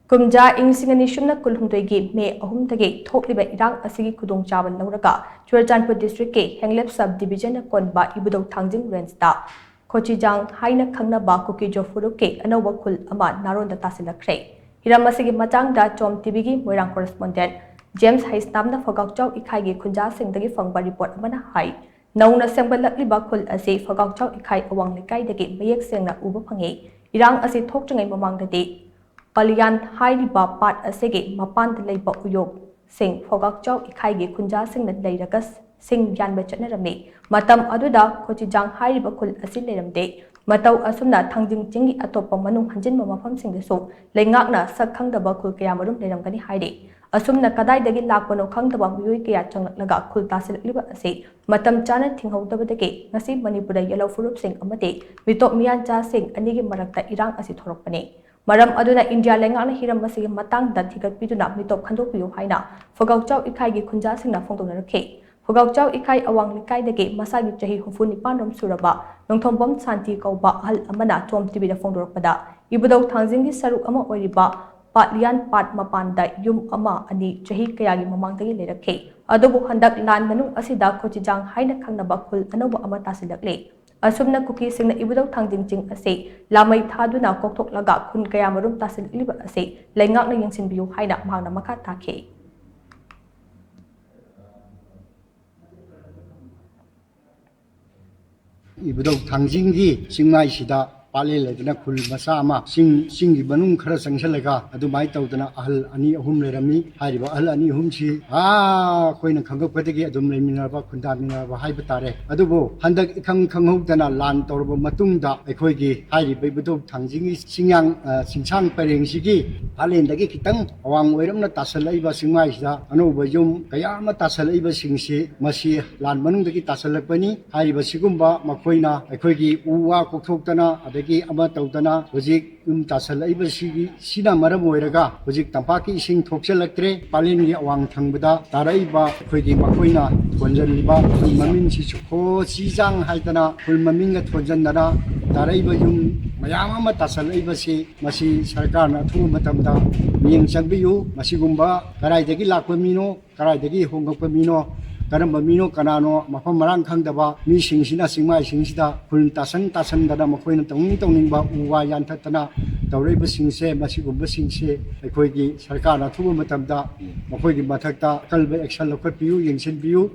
Kumja Singani Shuna Kulhundegi May Ahumtagi thokliba irang asigi khudongchaba louraga Churachandpur District ke Henglep Sub Division konba Ibudhou Thangjing range da Khochijang haina khangnaba Kuki Zo Phurup ke Anouba Khul ama Naronda Tasilakhre hiram asigi matang da TOMTV gi moirang correspondent James Haistamna Phogakchau ikhai gi khunja singdagi fangba report amana hai nauna sengbalakliba khul ase Phogakchau ikhai awang lekai dagi mayek sengna uba phangi irang ase thokchangai mamangdadi Palian Hairiba Pat Asegi Mapan Labor Uyok Sing Phogakchau Ikhai Kunja Sing the Ladagas Sing Yan Bechanarame Matam Aduda Khochijang Hairiba Khul Asileramde Matau Asuna Thangjing Jingi Atopa Manung Hanjin Mamapam Sing the So Lengakna Sakang the Bakul Kayamarum Leramgani Haide Asumna Kadai Dagi Lakono Kang the Bamu Kaya Changaga Kul Tasilakhre Ase Matam Chana Tingho the Gate Nasi Manipuri Yellow Phurup Sing Amate Vitok Mian Cha Sing Anigi Marakta Irang Asithorokane Maram aduna India lengana hiram masigi matang da thigat piduna mitop khandokpiu haina Phogakchau ikhai gi khunja singna phongdona rakhe Phogakchau ikhai awang likai dage masagi chahi 64 rom suraba nongthombom santi Kouba hal amana TOMTV da phongdorakpada Ibudhou Thangjing gi saruk ama oiriba Patlian Pat Mapan da yum ama ani chahi kayagi mamangdagi lerakhe adubu handak lan manung asida Khochijang haina khangnaba khul Anouba ama Tasilakhre Asumna Kuki Singna Ibudhou Thangjing Jing Ase Lamai Thaduna Kokthok Laga Kun Kayamarum Tasilakhre Ase Lengakna Yengsinbiu haina mahangna makha takhe Ibudhou Thangjing gi singmai sida pale ledna khul masa ama sing banung khara sangshalaga adumai tawdana ahal ani ahum lerami hariba ahal ani ahum chi koina khangapatagi adum leminaba khunda minaba haiba tare adubo handak ikhang khanghudana lan torba matungda akhoi gi hariba Ibudhou Thangjing gi singyang singsang pareng sigi palendagi kitang awang oiramna tasalaiba singmai sida Anouba yum kayama tasalaiba singsi masi lan manungdagi tasalakpani hariba sigumba makoina akhoi gi uwa kokthokdana ama tawdana hojik tasalaiba sigi sina maram oiraga hojik tampaki ising thokchalakhre palengi awang thangbada taraiba khoigi makoina thonjanliba mamin si Khochijang haidana maminga thonjandana taraiba yum mayam ama tasalaiba si masi sarkarna thu matamda miyeng changbiyu masigumba karaidagi lakpa mino karaidagi hongakpa mino Karamba mino kanano mafam marang khangdaba mi singsina singmai singsida khul tasan dana makoina tongning ba uwa yanthatana tawreiba singse masigumba singse akhoi gi sarkarna thuba matamda makhoi gi mathakta kalba action lokhatpiu yengsinbiu